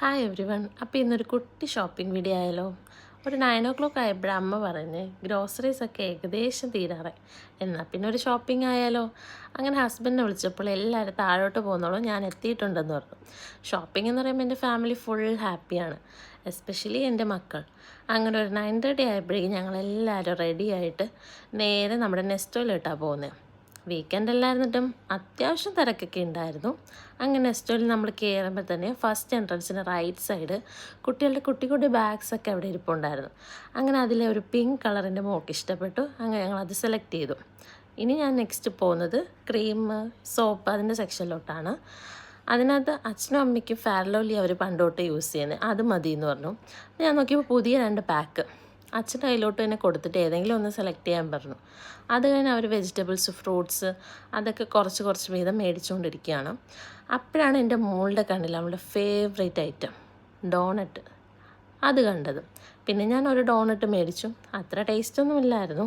Hi every one. അപ്പോൾ ഇന്നൊരു കുട്ടി ഷോപ്പിംഗ് വീഡിയോ ആയാലോ? ഒരു 9 ആയപ്പോഴേ അമ്മ പറഞ്ഞ് ഗ്രോസറീസൊക്കെ ഏകദേശം തീരാറായി, എന്നാൽ പിന്നെ ഒരു ഷോപ്പിംഗ് ആയാലോ. അങ്ങനെ ഹസ്ബൻഡിനെ വിളിച്ചപ്പോൾ എല്ലാവരും താഴോട്ട് പോകുന്നുള്ളൂ, ഞാൻ എത്തിയിട്ടുണ്ടെന്ന് പറഞ്ഞു. ഷോപ്പിംഗ് എന്ന് പറയുമ്പോൾ എൻ്റെ ഫാമിലി ഫുൾ ഹാപ്പിയാണ്, എസ്പെഷ്യലി എൻ്റെ മക്കൾ. അങ്ങനെ ഒരു 9:30 ആയപ്പോഴേക്കും ഞങ്ങളെല്ലാവരും റെഡിയായിട്ട് നേരെ നമ്മുടെ നെസ്റ്റോയിലിട്ടാണ് പോകുന്നത്. വീക്കെൻഡ് അല്ലായിരുന്നിട്ടും അത്യാവശ്യം തിരക്കൊക്കെ ഉണ്ടായിരുന്നു. അങ്ങനെ നെസ്റ്റോയിൽ നമ്മൾ കയറുമ്പോൾ തന്നെ ഫസ്റ്റ് എൻട്രൻസിന് റൈറ്റ് സൈഡ് കുട്ടികളുടെ കുട്ടി കുട്ടി ബാഗ്സൊക്കെ അവിടെ ഇരിപ്പുണ്ടായിരുന്നു. അങ്ങനെ അതിലെ ഒരു പിങ്ക് കളറിൻ്റെ മോൾക്ക് ഇഷ്ടപ്പെട്ടു. അങ്ങനെ ഞങ്ങളത് സെലക്ട് ചെയ്തു. ഇനി ഞാൻ നെക്സ്റ്റ് പോകുന്നത് ക്രീം, സോപ്പ് അതിൻ്റെ സെക്ഷനിലോട്ടാണ്. അതിനകത്ത് അച്ഛനും അമ്മയ്ക്കും ഫെയർലോലി അവർ പണ്ട് തൊട്ട് യൂസ് ചെയ്യുന്നത്, അത് മതി എന്ന് പറഞ്ഞു. ഞാൻ നോക്കിയപ്പോൾ പുതിയ 2 പാക്ക് അച്ഛൻ്റെ കയ്യിലോട്ട് തന്നെ കൊടുത്തിട്ട് ഏതെങ്കിലും ഒന്ന് സെലക്ട് ചെയ്യാൻ പറഞ്ഞു. അത് കഴിഞ്ഞ് അവർ വെജിറ്റബിൾസ്, ഫ്രൂട്ട്സ് അതൊക്കെ കുറച്ച് വീതം മേടിച്ചുകൊണ്ടിരിക്കുകയാണ്. അപ്പോഴാണ് എൻ്റെ മോളുടെ കണ്ണിൽ അവളുടെ ഫേവറേറ്റ് ഐറ്റം ഡോണറ്റ് അത് കണ്ടത്. പിന്നെ ഞാൻ ഒരു ഡോണറ്റ് മേടിച്ചു. അത്ര ടേസ്റ്റൊന്നും ഇല്ലായിരുന്നു.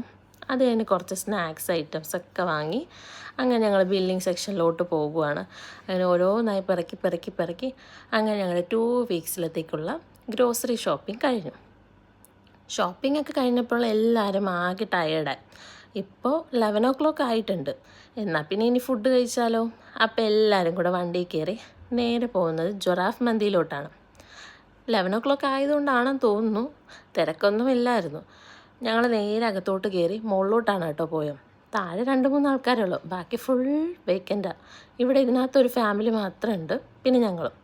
അത് കഴിഞ്ഞ് കുറച്ച് സ്നാക്സ് ഐറ്റംസ് ഒക്കെ വാങ്ങി അങ്ങനെ ഞങ്ങൾ ബില്ലിംഗ് സെക്ഷനിലോട്ട് പോകുകയാണ്. അങ്ങനെ ഓരോന്നായി പെറുക്കി അങ്ങനെ ഞങ്ങളുടെ 2 വീക്സിലത്തേക്കുള്ള ഗ്രോസറി ഷോപ്പിംഗ് കഴിഞ്ഞു. ഷോപ്പിംഗ് ഒക്കെ കഴിഞ്ഞപ്പോൾ എല്ലാവരും ആകെ ടയേർഡായി. ഇപ്പോൾ 11 ആയിട്ടുണ്ട്. എന്നാൽ പിന്നെ ഇനി ഫുഡ് കഴിച്ചാലോ. അപ്പോൾ എല്ലാവരും കൂടെ വണ്ടിയിൽ കയറി നേരെ പോകുന്നത് ജൊറാഫ് മന്തിയിലോട്ടാണ്. 11 ആയതുകൊണ്ടാണെന്ന് തോന്നുന്നു, തിരക്കൊന്നും ഇല്ലായിരുന്നു. ഞങ്ങൾ നേരെ അകത്തോട്ട് കയറി മുകളിലോട്ടാണ് കേട്ടോ പോയത്. താഴെ 2-3 ആൾക്കാരേ ഉള്ളൂ, ബാക്കി ഫുൾ വേക്കൻറ്റാണ്. ഇവിടെ ഇതിനകത്തൊരു ഫാമിലി മാത്രമുണ്ട്, പിന്നെ ഞങ്ങളും.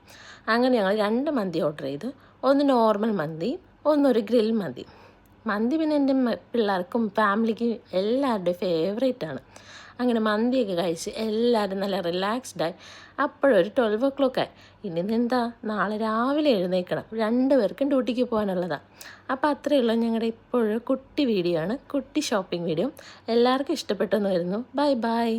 അങ്ങനെ ഞങ്ങൾ 2 മന്തി ഓർഡർ ചെയ്തു. ഒന്ന് നോർമൽ മന്തി, ഒന്നൊരു ഗ്രിൽ മന്തി. മന്തി പിന്നെ എൻ്റെ പിള്ളേർക്കും ഫാമിലിക്കും എല്ലാവരുടെയും ഫേവറേറ്റാണ്. അങ്ങനെ മന്തിയൊക്കെ കഴിച്ച് എല്ലാവരും നല്ല റിലാക്സ്ഡായി. അപ്പോഴൊരു 12 ആയി. ഇനി എന്താ, നാളെ രാവിലെ എഴുന്നേൽക്കണം, 2 പേർക്കും ഡ്യൂട്ടിക്ക് പോകാനുള്ളതാണ്. അപ്പോൾ അത്രയേ ഉള്ളൂ ഞങ്ങളുടെ ഇപ്പോഴൊരു കുട്ടി വീഡിയോ ആണ്, കുട്ടി ഷോപ്പിംഗ് വീഡിയോ. എല്ലാവർക്കും ഇഷ്ടപ്പെട്ടെന്ന് വരുന്നു. ബൈ.